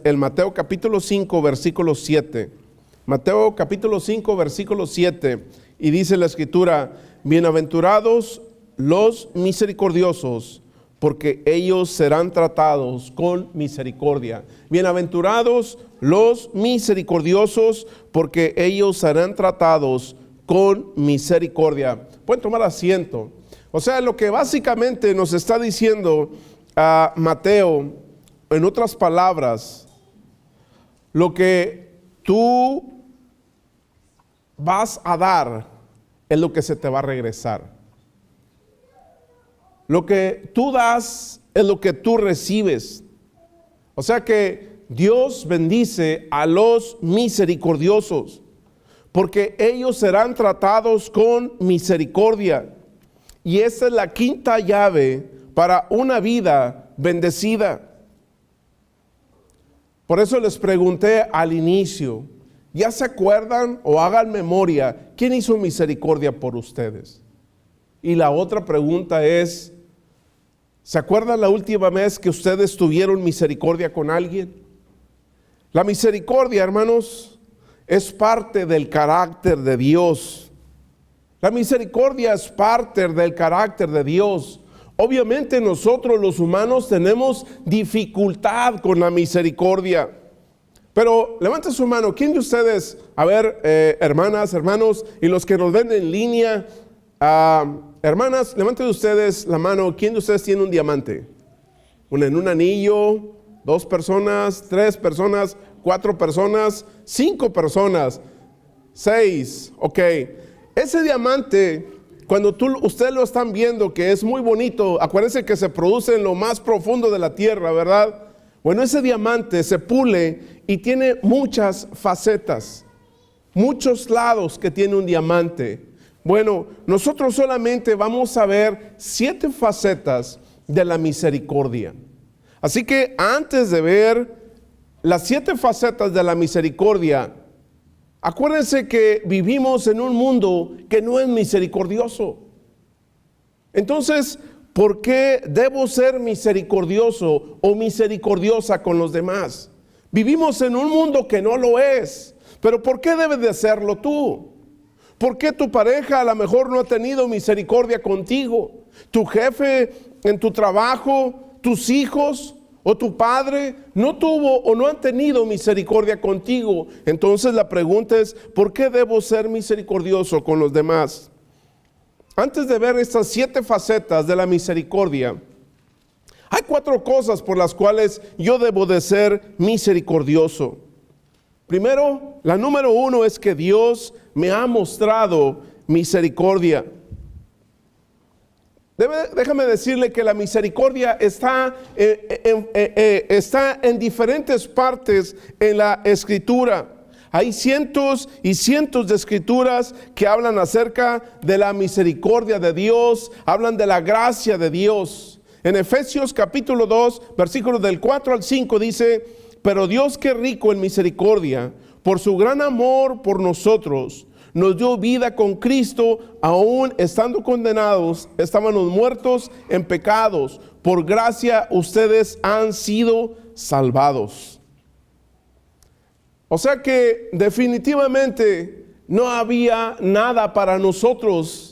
El Mateo capítulo 5, versículo 7. Mateo capítulo 5, versículo 7. Y dice la Escritura: bienaventurados los misericordiosos, porque ellos serán tratados con misericordia. Bienaventurados los misericordiosos, porque ellos serán tratados con misericordia. Pueden tomar asiento. O sea, lo que básicamente nos está diciendo Mateo, en otras palabras, lo que tú vas a dar es lo que se te va a regresar. Lo que tú das es lo que tú recibes. O sea que Dios bendice a los misericordiosos, porque ellos serán tratados con misericordia. Y esa es la quinta llave para una vida bendecida. Por eso les pregunté al inicio, ¿ya se acuerdan o hagan memoria quién hizo misericordia por ustedes? Y la otra pregunta es, ¿se acuerdan la última vez que ustedes tuvieron misericordia con alguien? La misericordia, hermanos, es parte del carácter de Dios. La misericordia es parte del carácter de Dios. Obviamente nosotros los humanos tenemos dificultad con la misericordia. Pero levante su mano. ¿Quién de ustedes, a ver, hermanas, hermanos, y los que nos ven en línea, hermanas, levanten ustedes la mano. ¿Quién de ustedes tiene un diamante? En un anillo, 2 personas, 3 personas, 4 personas, 5 personas, 6, ok. Ese diamante, cuando ustedes lo están viendo, que es muy bonito, acuérdense que se produce en lo más profundo de la tierra, ¿verdad? Bueno, ese diamante se pule y tiene muchas facetas, muchos lados que tiene un diamante. Bueno, nosotros solamente vamos a ver 7 facetas de la misericordia. Así que antes de ver las 7 facetas de la misericordia, acuérdense que vivimos en un mundo que no es misericordioso. Entonces, ¿por qué debo ser misericordioso o misericordiosa con los demás? Vivimos en un mundo que no lo es, pero ¿por qué debes de serlo tú? ¿Por qué tu pareja a lo mejor no ha tenido misericordia contigo? ¿Tu jefe en tu trabajo, tus hijos o tu padre no tuvo o no han tenido misericordia contigo? Entonces la pregunta es, ¿por qué debo ser misericordioso con los demás? Antes de ver estas 7 facetas de la misericordia, hay 4 cosas por las cuales yo debo de ser misericordioso. Primero, la número 1 es que Dios me ha mostrado misericordia. Déjame decirle que la misericordia está en diferentes partes en la Escritura. Hay cientos y cientos de escrituras que hablan acerca de la misericordia de Dios, hablan de la gracia de Dios. En Efesios capítulo 2, versículos del 4 al 5 dice: pero Dios, que rico en misericordia, por su gran amor por nosotros, nos dio vida con Cristo, aún estando condenados, estábamos muertos en pecados. Por gracia ustedes han sido salvados. O sea que definitivamente no había nada para nosotros.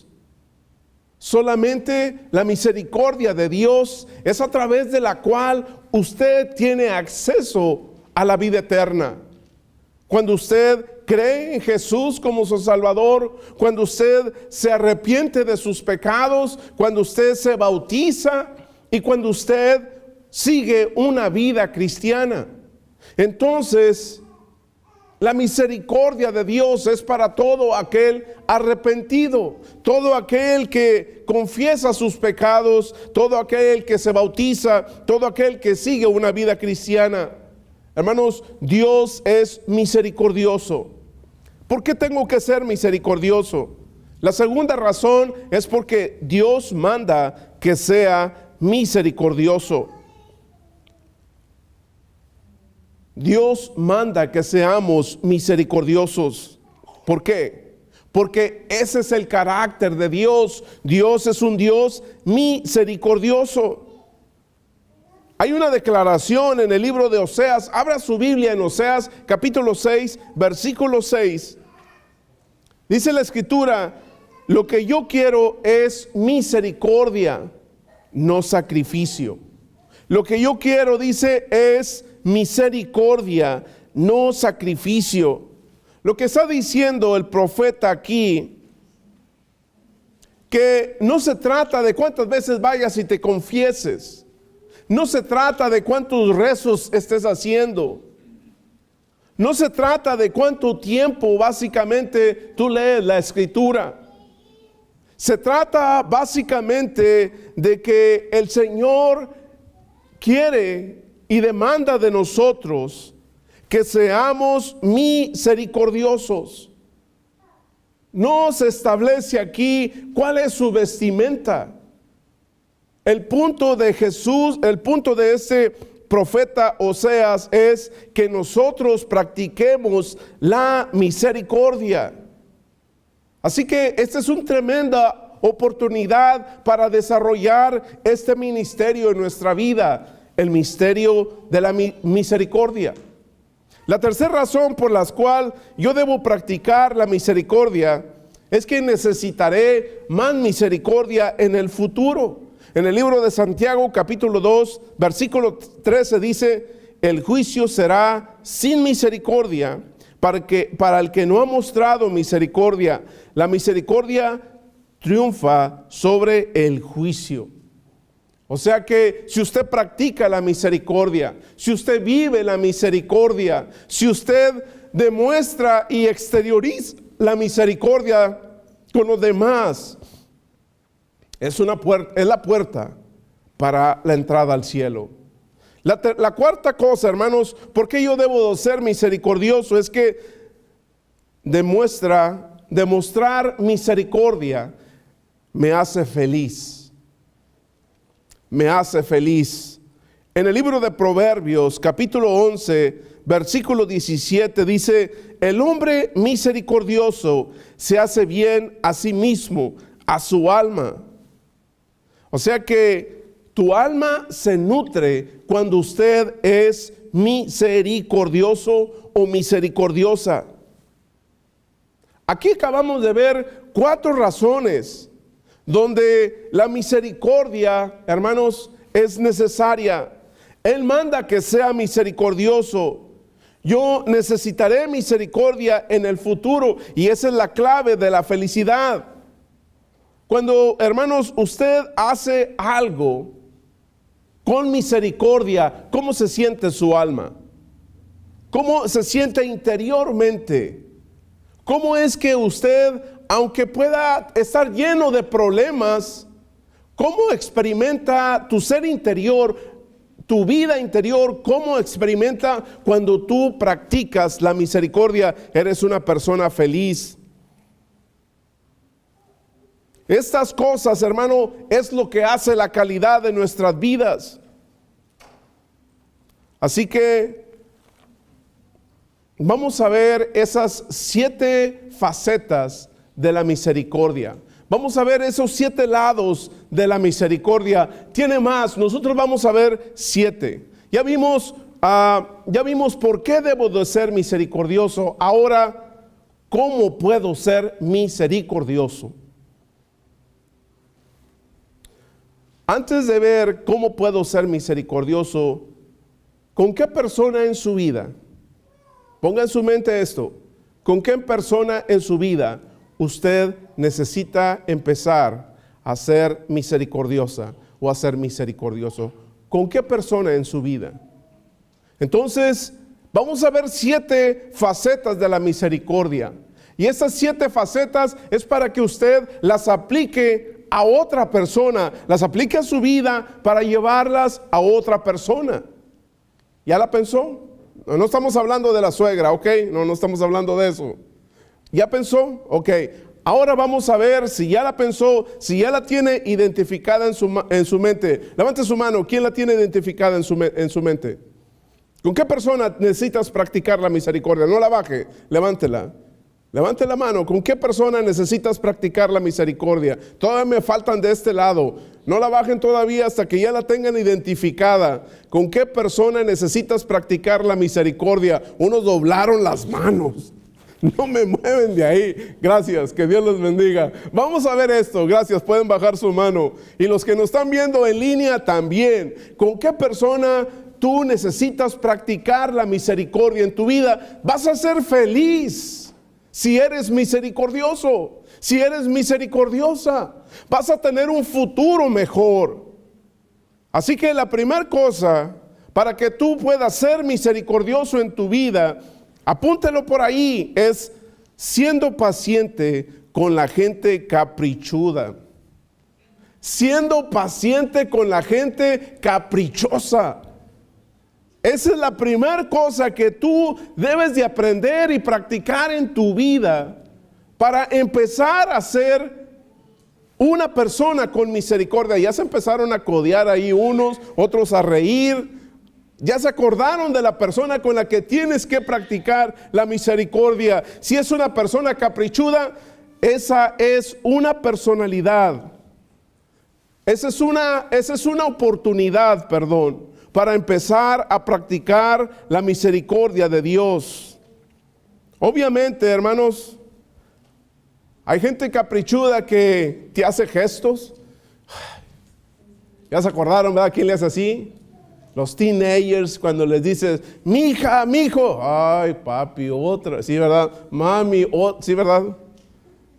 Solamente la misericordia de Dios es a través de la cual usted tiene acceso a la vida eterna. Cuando usted cree en Jesús como su Salvador, cuando usted se arrepiente de sus pecados, cuando usted se bautiza y cuando usted sigue una vida cristiana. Entonces, la misericordia de Dios es para todo aquel arrepentido, todo aquel que confiesa sus pecados, todo aquel que se bautiza, todo aquel que sigue una vida cristiana. Hermanos, Dios es misericordioso. ¿Por qué tengo que ser misericordioso? La segunda razón es porque Dios manda que sea misericordioso. Dios manda que seamos misericordiosos. ¿Por qué? Porque ese es el carácter de Dios. Dios es un Dios misericordioso. Hay una declaración en el libro de Oseas. Abra su Biblia en Oseas capítulo 6, versículo 6. Dice la escritura: lo que yo quiero es misericordia, no sacrificio. Lo que yo quiero, dice, es misericordia, no sacrificio. Lo que está diciendo el profeta aquí, que no se trata de cuántas veces vayas y te confieses. No se trata de cuántos rezos estés haciendo. No se trata de cuánto tiempo básicamente tú lees la escritura. Se trata básicamente de que el Señor quiere y demanda de nosotros que seamos misericordiosos. No se establece aquí cuál es su vestimenta. El punto de Jesús, el punto de ese profeta Oseas es que nosotros practiquemos la misericordia. Así que esta es una tremenda oportunidad para desarrollar este ministerio en nuestra vida, el misterio de la misericordia. La tercera razón por la cual yo debo practicar la misericordia es que necesitaré más misericordia en el futuro. En el libro de Santiago capítulo 2 versículo 13 dice: el juicio será sin misericordia para el que no ha mostrado misericordia. La misericordia triunfa sobre el juicio. O sea que si usted practica la misericordia, si usted vive la misericordia, si usted demuestra y exterioriza la misericordia con los demás, es la puerta para la entrada al cielo. La cuarta cosa, hermanos, ¿por qué yo debo ser misericordioso? Es que demostrar misericordia me hace feliz. Me hace feliz. En el libro de Proverbios, capítulo 11, versículo 17, dice: el hombre misericordioso se hace bien a sí mismo, a su alma. O sea que tu alma se nutre cuando usted es misericordioso o misericordiosa. Aquí acabamos de ver 4 razones donde la misericordia, hermanos, es necesaria. Él manda que sea misericordioso. Yo necesitaré misericordia en el futuro, y esa es la clave de la felicidad. Cuando, hermanos, usted hace algo con misericordia, ¿cómo se siente su alma? ¿Cómo se siente interiormente? ¿Cómo es que usted, aunque pueda estar lleno de problemas, cómo experimenta tu ser interior, tu vida interior? ¿Cómo experimenta cuando tú practicas la misericordia? Eres una persona feliz. Estas cosas, hermano, es lo que hace la calidad de nuestras vidas. Así que vamos a ver esas 7 facetas de la misericordia. Vamos a ver esos 7 lados de la misericordia. Tiene más, nosotros vamos a ver 7. Ya vimos por qué debo de ser misericordioso. Ahora, ¿cómo puedo ser misericordioso? Antes de ver cómo puedo ser misericordioso, ¿con qué persona en su vida? Ponga en su mente esto. ¿Con qué persona en su vida usted necesita empezar a ser misericordiosa o a ser misericordioso? ¿Con qué persona en su vida? Entonces, vamos a ver 7 facetas de la misericordia. Y esas 7 facetas es para que usted las aplique a otra persona, las aplique a su vida para llevarlas a otra persona. ¿Ya la pensó? No estamos hablando de la suegra, ¿ok? No estamos hablando de eso. ¿Ya pensó? Ok. Ahora vamos a ver si ya la pensó, si ya la tiene identificada en su mente. Levante su mano. ¿Quién la tiene identificada en su mente? ¿Con qué persona necesitas practicar la misericordia? No la baje, levántela. Levante la mano. ¿Con qué persona necesitas practicar la misericordia? Todavía me faltan de este lado. No la bajen todavía hasta que ya la tengan identificada. ¿Con qué persona necesitas practicar la misericordia? Unos doblaron las manos. No me mueven de ahí. Gracias, que Dios los bendiga. Vamos a ver esto. Gracias, pueden bajar su mano. Y los que nos están viendo en línea también. ¿Con qué persona tú necesitas practicar la misericordia en tu vida? Vas a ser feliz si eres misericordioso, si eres misericordiosa. Vas a tener un futuro mejor. Así que la primera cosa para que tú puedas ser misericordioso en tu vida, apúntelo por ahí, es siendo paciente con la gente caprichuda. Siendo paciente con la gente caprichosa. Esa es la primera cosa que tú debes de aprender y practicar en tu vida para empezar a ser una persona con misericordia. Ya se empezaron a codear ahí unos, otros a reír. Ya se acordaron de la persona con la que tienes que practicar la misericordia. Si es una persona caprichuda, esa es una personalidad. Esa es una oportunidad, para empezar a practicar la misericordia de Dios. Obviamente, hermanos, hay gente caprichuda que te hace gestos. Ya se acordaron, ¿verdad? ¿Quién le hace así? Los teenagers, cuando les dices, mija, mijo, ay, papi, otra, sí, ¿verdad? Mami, sí, ¿verdad?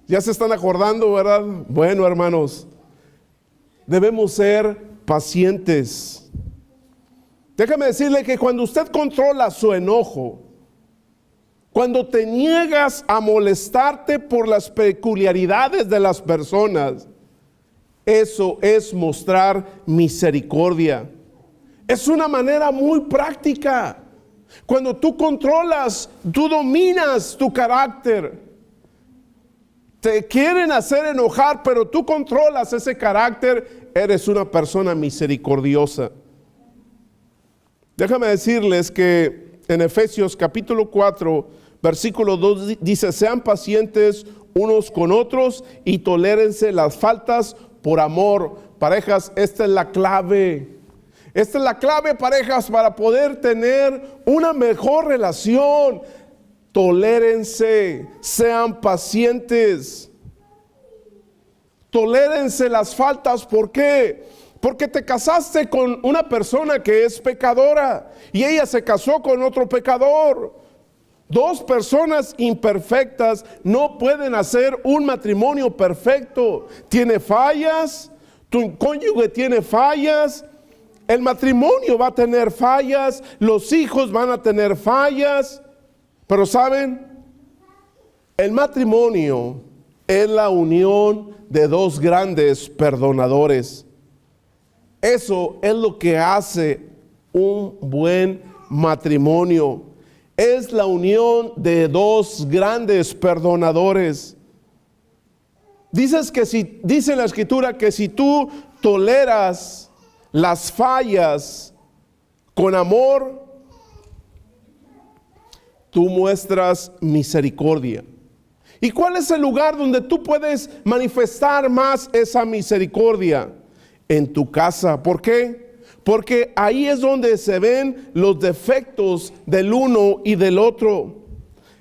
Ya se están acordando, ¿verdad? Bueno, hermanos, debemos ser pacientes. Déjame decirle que cuando usted controla su enojo, cuando te niegas a molestarte por las peculiaridades de las personas, eso es mostrar misericordia. Es una manera muy práctica. Cuando tú controlas, tú dominas tu carácter. Te quieren hacer enojar, pero tú controlas ese carácter, eres una persona misericordiosa. Déjame decirles que en Efesios capítulo 4, versículo 2 dice, sean pacientes unos con otros y tolérense las faltas por amor. Parejas, esta es la clave. Esta es la clave, parejas, para poder tener una mejor relación. Tolérense, sean pacientes. Tolérense las faltas. ¿Por qué? Porque te casaste con una persona que es pecadora y ella se casó con otro pecador. Dos personas imperfectas no pueden hacer un matrimonio perfecto. Tiene fallas, tu cónyuge tiene fallas, el matrimonio va a tener fallas, los hijos van a tener fallas. Pero ¿saben? El matrimonio es la unión de dos grandes perdonadores. Eso es lo que hace un buen matrimonio. Es la unión de dos grandes perdonadores. Dice la Escritura que si tú toleras las fallas con amor, tú muestras misericordia. ¿Y cuál es el lugar donde tú puedes manifestar más esa misericordia? En tu casa. ¿Por qué? Porque ahí es donde se ven los defectos del uno y del otro.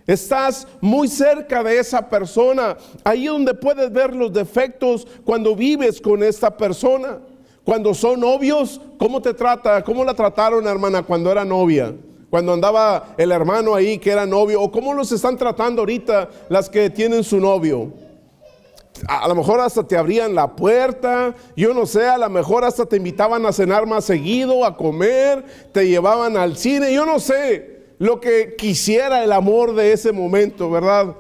Estás muy cerca de esa persona. Ahí es donde puedes ver los defectos cuando vives con esta persona. Cuando son novios, ¿cómo te trata? ¿Cómo la trataron, hermana, cuando era novia? Cuando andaba el hermano ahí que era novio. ¿O cómo los están tratando ahorita las que tienen su novio? A lo mejor hasta te abrían la puerta, yo no sé, a lo mejor hasta te invitaban a cenar más seguido, a comer, te llevaban al cine, yo no sé lo que quisiera el amor de ese momento, ¿verdad?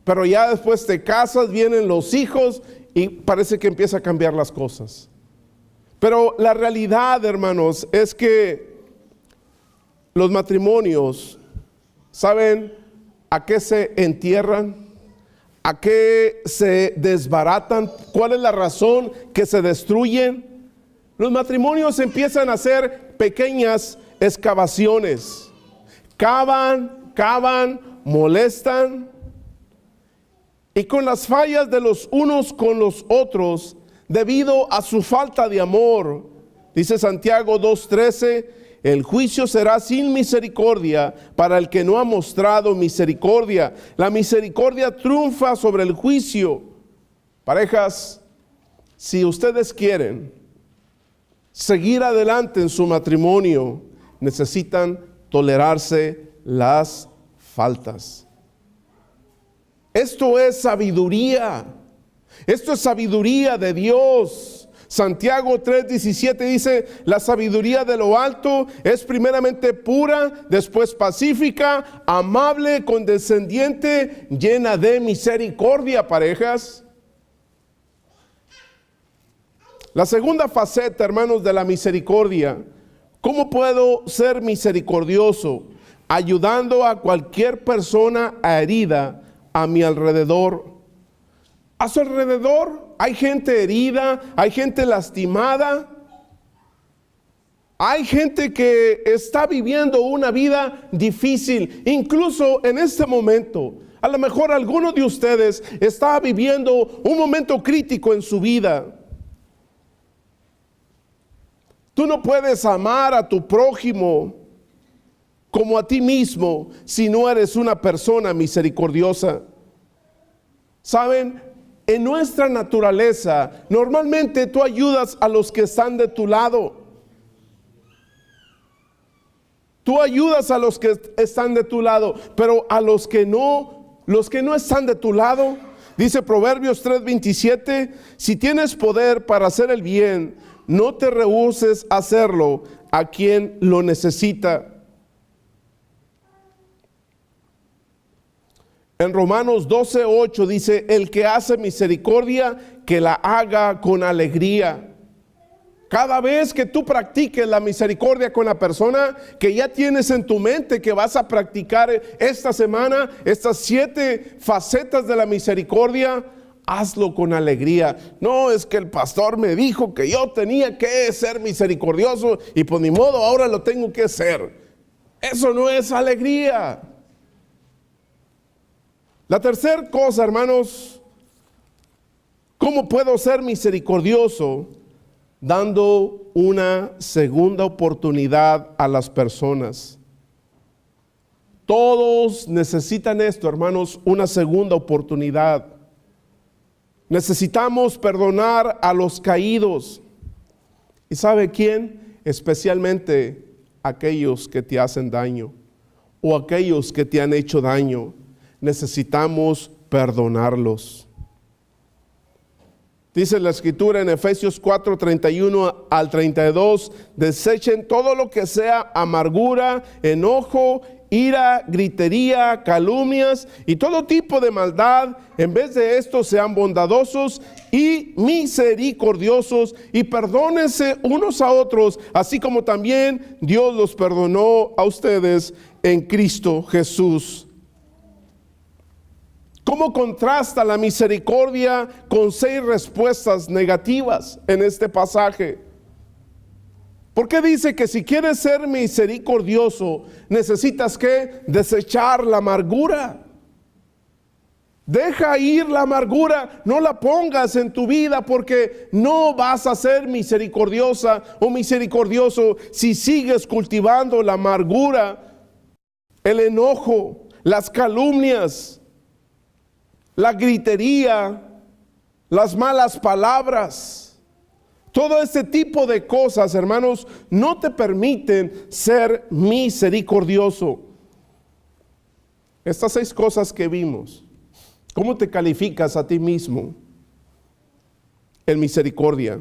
Pero ya después te casas, vienen los hijos y parece que empieza a cambiar las cosas. Pero la realidad, hermanos, es que los matrimonios, ¿saben a qué se entierran? ¿A qué se desbaratan? ¿Cuál es la razón que se destruyen? Los matrimonios empiezan a hacer pequeñas excavaciones. Cavan, molestan. Y con las fallas de los unos con los otros, debido a su falta de amor. Dice Santiago 2:13, el juicio será sin misericordia para el que no ha mostrado misericordia. La misericordia triunfa sobre el juicio. Parejas, si ustedes quieren seguir adelante en su matrimonio, necesitan tolerarse las faltas. Esto es sabiduría. Esto es sabiduría de Dios. Santiago 3:17 dice, la sabiduría de lo alto es primeramente pura, después pacífica, amable, condescendiente, llena de misericordia, parejas. La segunda faceta, hermanos, de la misericordia. ¿Cómo puedo ser misericordioso? Ayudando a cualquier persona herida a mi alrededor. A su alrededor hay gente herida, hay gente lastimada, hay gente que está viviendo una vida difícil, incluso en este momento. A lo mejor alguno de ustedes está viviendo un momento crítico en su vida. Tú no puedes amar a tu prójimo como a ti mismo si no eres una persona misericordiosa. ¿Saben? En nuestra naturaleza, normalmente tú ayudas a los que están de tu lado. Tú ayudas a los que están de tu lado, pero a los que no están de tu lado, dice Proverbios 3:27, si tienes poder para hacer el bien, no te rehúses a hacerlo a quien lo necesita. En Romanos 12:8 dice, el que hace misericordia, que la haga con alegría. Cada vez que tú practiques la misericordia con la persona que ya tienes en tu mente que vas a practicar esta semana, estas 7 facetas de la misericordia, hazlo con alegría. No, es que el pastor me dijo que yo tenía que ser misericordioso y pues ni modo, ahora lo tengo que ser. Eso no es alegría. La tercera cosa, hermanos, ¿cómo puedo ser misericordioso? Dando una segunda oportunidad a las personas. Todos necesitan esto, hermanos, una segunda oportunidad. Necesitamos perdonar a los caídos. ¿Y sabe quién? Especialmente aquellos que te hacen daño o aquellos que te han hecho daño. Necesitamos perdonarlos. Dice la Escritura en Efesios 4:31 al 32, desechen todo lo que sea amargura, enojo, ira, gritería, calumnias y todo tipo de maldad. En vez de esto, sean bondadosos y misericordiosos y perdónense unos a otros, así como también Dios los perdonó a ustedes en Cristo Jesús. ¿Cómo contrasta la misericordia con 6 respuestas negativas en este pasaje? ¿Por qué dice que si quieres ser misericordioso, necesitas que desechar la amargura? Deja ir la amargura, no la pongas en tu vida porque no vas a ser misericordiosa o misericordioso si sigues cultivando la amargura, el enojo, las calumnias, la gritería, las malas palabras. Todo este tipo de cosas, hermanos, no te permiten ser misericordioso. Estas 6 cosas que vimos, ¿cómo te calificas a ti mismo en misericordia?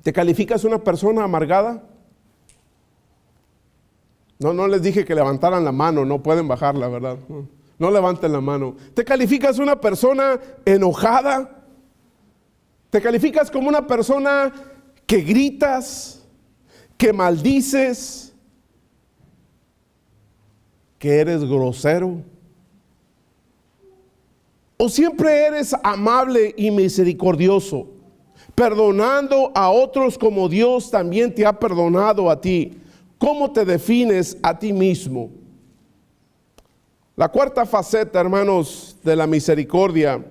¿Te calificas una persona amargada? No les dije que levantaran la mano, no pueden bajarla, ¿verdad? No levanten la mano. ¿Te calificas una persona enojada? ¿Te calificas como una persona que gritas, que maldices, que eres grosero? ¿O siempre eres amable y misericordioso, perdonando a otros como Dios también te ha perdonado a ti? ¿Cómo te defines a ti mismo? La cuarta faceta, hermanos, de la misericordia.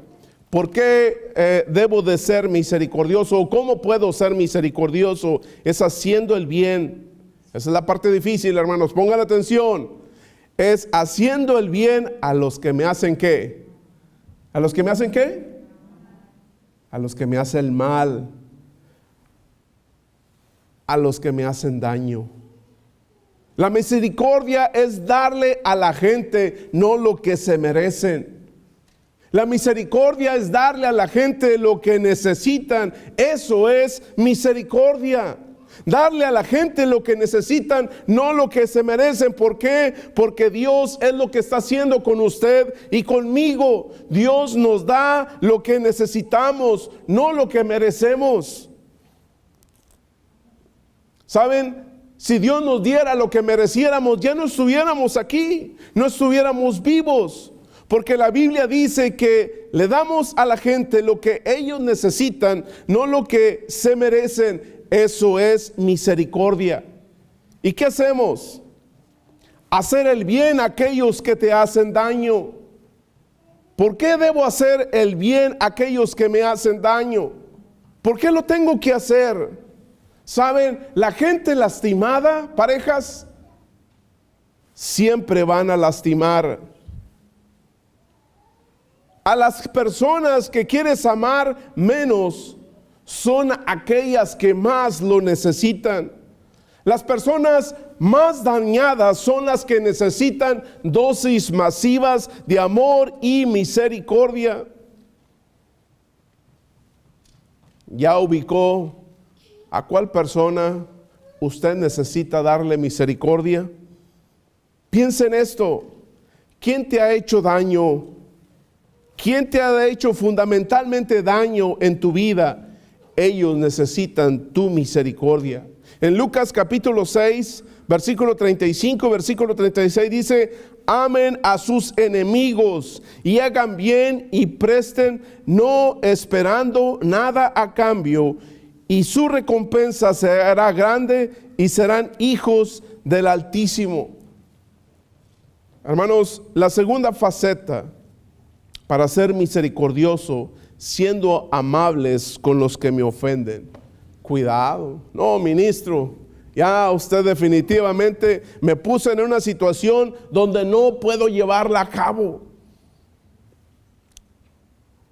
¿Por qué debo de ser misericordioso? ¿O cómo puedo ser misericordioso? Es haciendo el bien. Esa es la parte difícil, hermanos. Pongan atención. Es haciendo el bien a los que me hacen ¿qué? ¿A los que me hacen qué? A los que me hacen mal. A los que me hacen daño. La misericordia es darle a la gente no lo que se merecen. La misericordia es darle a la gente lo que necesitan. Eso es misericordia. Darle a la gente lo que necesitan, no lo que se merecen. ¿Por qué? Porque Dios es lo que está haciendo con usted y conmigo. Dios nos da lo que necesitamos, no lo que merecemos. ¿Saben? Si Dios nos diera lo que mereciéramos, ya no estuviéramos aquí, no estuviéramos vivos. Porque la Biblia dice que le damos a la gente lo que ellos necesitan, no lo que se merecen. Eso es misericordia. ¿Y qué hacemos? Hacer el bien a aquellos que te hacen daño. ¿Por qué debo hacer el bien a aquellos que me hacen daño? ¿Por qué lo tengo que hacer? ¿Saben? La gente lastimada, parejas, siempre van a lastimar. A las personas que quieres amar menos son aquellas que más lo necesitan. Las personas más dañadas son las que necesitan dosis masivas de amor y misericordia. ¿Ya ubicó a cuál persona usted necesita darle misericordia? Piensa en esto. ¿Quién te ha hecho daño? ¿Quién te ha hecho fundamentalmente daño en tu vida? Ellos necesitan tu misericordia. En Lucas capítulo 6, versículo 35, versículo 36 dice: amen a sus enemigos y hagan bien y presten, no esperando nada a cambio, y su recompensa será grande y serán hijos del Altísimo. Hermanos, la segunda faceta para ser misericordioso, siendo amables con los que me ofenden. Cuidado. No, ministro, ya usted definitivamente me puso en una situación donde no puedo llevarla a cabo.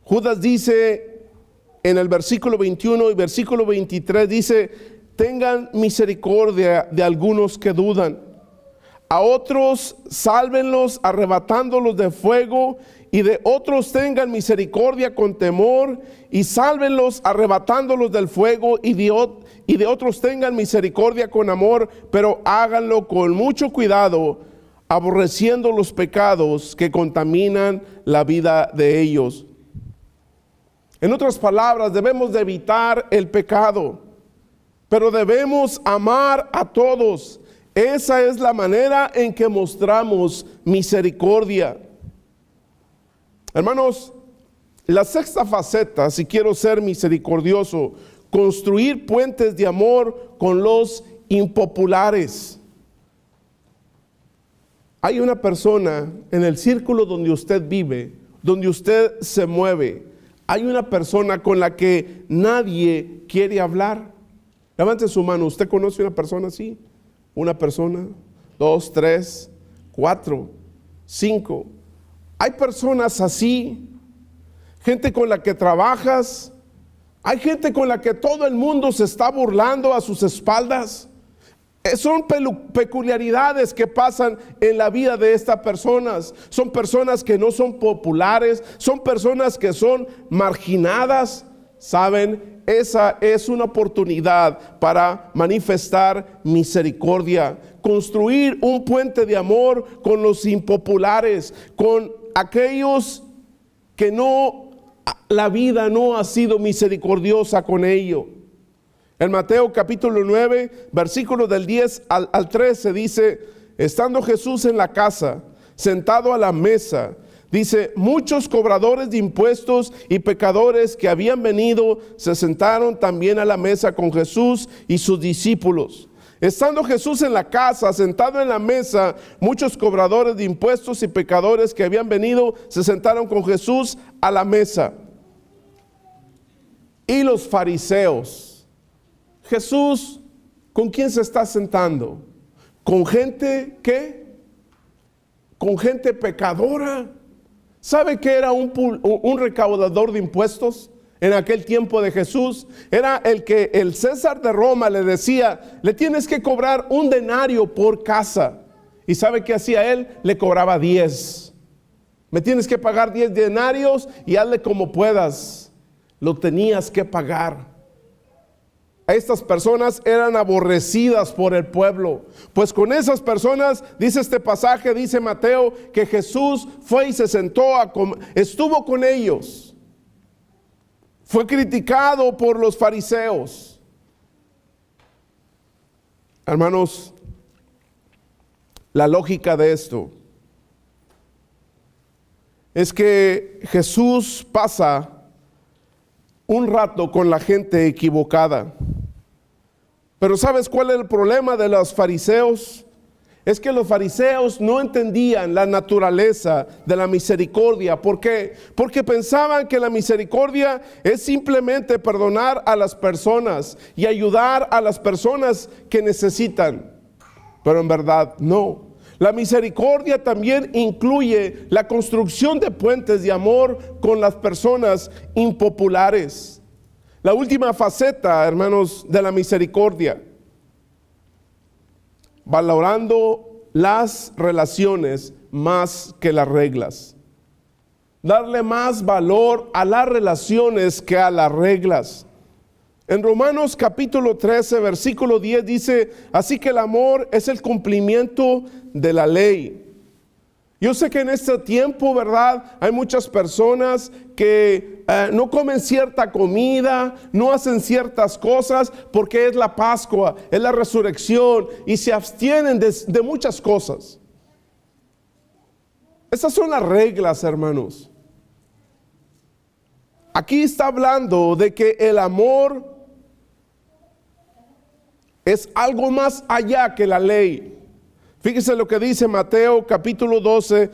Judas dice en el versículo 21 y versículo 23, dice: tengan misericordia de algunos que dudan. A otros sálvenlos arrebatándolos de fuego, y de otros tengan misericordia con temor y sálvenlos arrebatándolos del fuego, y de otros tengan misericordia con amor, pero háganlo con mucho cuidado, aborreciendo los pecados que contaminan la vida de ellos. En otras palabras, debemos de evitar el pecado, pero debemos amar a todos. Esa es la manera en que mostramos misericordia. Hermanos, la sexta faceta, si quiero ser misericordioso, construir puentes de amor con los impopulares. Hay una persona en el círculo donde usted vive, donde usted se mueve. Hay una persona con la que nadie quiere hablar. Levante su mano. ¿Usted conoce una persona así? Una persona, 2, 3, 4, 5. Hay personas así, gente con la que trabajas, hay gente con la que todo el mundo se está burlando a sus espaldas. Son peculiaridades que pasan en la vida de estas personas. Son personas que no son populares, son personas que son marginadas. ¿Saben? Esa es una oportunidad para manifestar misericordia, construir un puente de amor con los impopulares, con aquellos que la vida no ha sido misericordiosa con ellos. En Mateo capítulo 9, versículos del 10 al 13 dice: estando Jesús en la casa, sentado a la mesa, dice, muchos cobradores de impuestos y pecadores que habían venido se sentaron también a la mesa con Jesús y sus discípulos. Estando Jesús en la casa, sentado en la mesa, muchos cobradores de impuestos y pecadores que habían venido se sentaron con Jesús a la mesa. y los fariseos. Jesús, ¿con quién se está sentando? ¿Con gente qué? ¿Con gente pecadora? ¿Sabe qué era un recaudador de impuestos en aquel tiempo de Jesús? Era el que el César de Roma le decía, le tienes que cobrar un denario por casa. ¿Y sabe qué hacía él? Le cobraba 10. Me tienes que pagar 10 denarios y hazle como puedas. Lo tenías que pagar. Estas personas eran aborrecidas por el pueblo. Pues con esas personas, dice este pasaje, dice Mateo, que Jesús fue y se sentó, estuvo con ellos. Fue criticado por los fariseos. Hermanos, la lógica de esto es que Jesús pasa un rato con la gente equivocada. Pero ¿sabes cuál es el problema de los fariseos? Es que los fariseos no entendían la naturaleza de la misericordia. ¿Por qué? Porque pensaban que la misericordia es simplemente perdonar a las personas y ayudar a las personas que necesitan. Pero en verdad no. La misericordia también incluye la construcción de puentes de amor con las personas impopulares. La última faceta, hermanos, de la misericordia, valorando las relaciones más que las reglas. Darle más valor a las relaciones que a las reglas. En Romanos capítulo 13, versículo 10 dice, así que el amor es el cumplimiento de la ley. Yo sé que en este tiempo, ¿verdad? Hay muchas personas que no comen cierta comida, no hacen ciertas cosas porque es la Pascua, es la resurrección y se abstienen de muchas cosas. Esas son las reglas, hermanos. Aquí está hablando de que el amor es algo más allá que la ley. Fíjese lo que dice Mateo capítulo 12,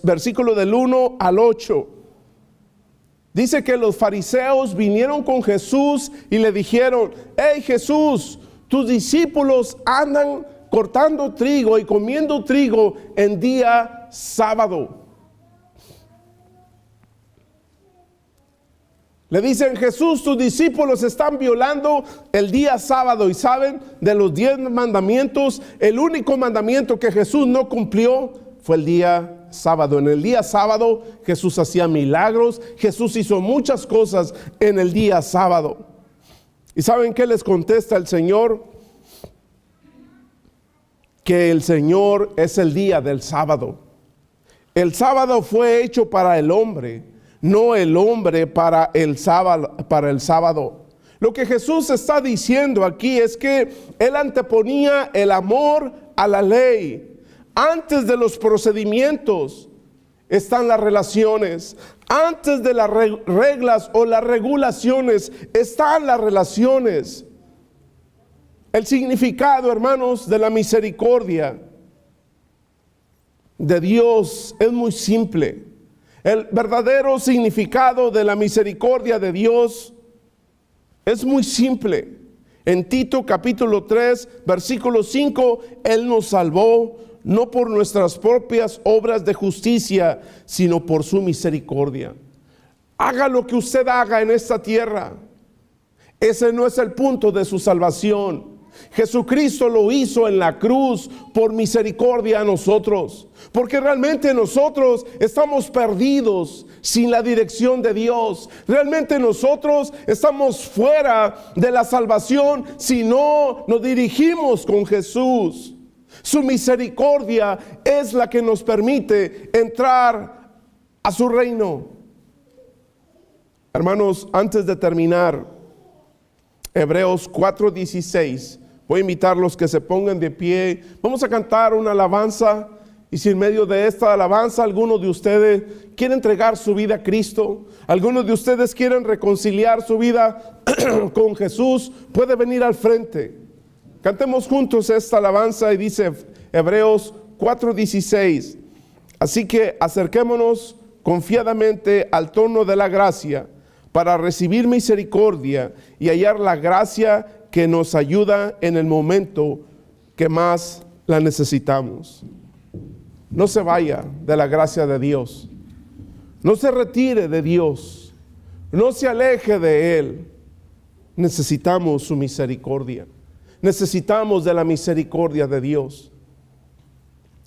versículo del 1 al 8. Dice que los fariseos vinieron con Jesús y le dijeron, hey Jesús, tus discípulos andan cortando trigo y comiendo trigo en día sábado. Le dicen, Jesús, tus discípulos están violando el día sábado. Y saben, de los 10 mandamientos, el único mandamiento que Jesús no cumplió fue el día sábado. En el día sábado Jesús hacía milagros, Jesús hizo muchas cosas en el día sábado. ¿Y saben qué les contesta el Señor? Que el Señor es el día del sábado. El sábado fue hecho para el hombre, no el hombre para el sábado. Lo que Jesús está diciendo aquí es que Él anteponía el amor a la ley. Antes de los procedimientos están las relaciones. Antes de las reglas o las regulaciones están las relaciones. El significado, hermanos, de la misericordia de Dios es muy simple. El verdadero significado de la misericordia de Dios es muy simple. En Tito capítulo 3, versículo 5, Él nos salvó no por nuestras propias obras de justicia, sino por su misericordia. Haga lo que usted haga en esta tierra, ese no es el punto de su salvación. Jesucristo lo hizo en la cruz por misericordia a nosotros, porque realmente nosotros estamos perdidos sin la dirección de Dios. Realmente nosotros estamos fuera de la salvación si no nos dirigimos con Jesús. Su misericordia es la que nos permite entrar a su reino. Hermanos, antes de terminar, Hebreos 4:16, voy a invitarlos que se pongan de pie. Vamos a cantar una alabanza. Y si en medio de esta alabanza alguno de ustedes quiere entregar su vida a Cristo, algunos de ustedes quieren reconciliar su vida con Jesús, puede venir al frente. Cantemos juntos esta alabanza y dice Hebreos 4:16. Así que acerquémonos confiadamente al trono de la gracia para recibir misericordia y hallar la gracia que nos ayuda en el momento que más la necesitamos. No se vaya de la gracia de Dios. No se retire de Dios. No se aleje de Él. Necesitamos su misericordia. Necesitamos de la misericordia de Dios.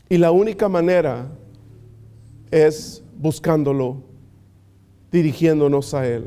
Y la única manera es buscándolo, dirigiéndonos a Él.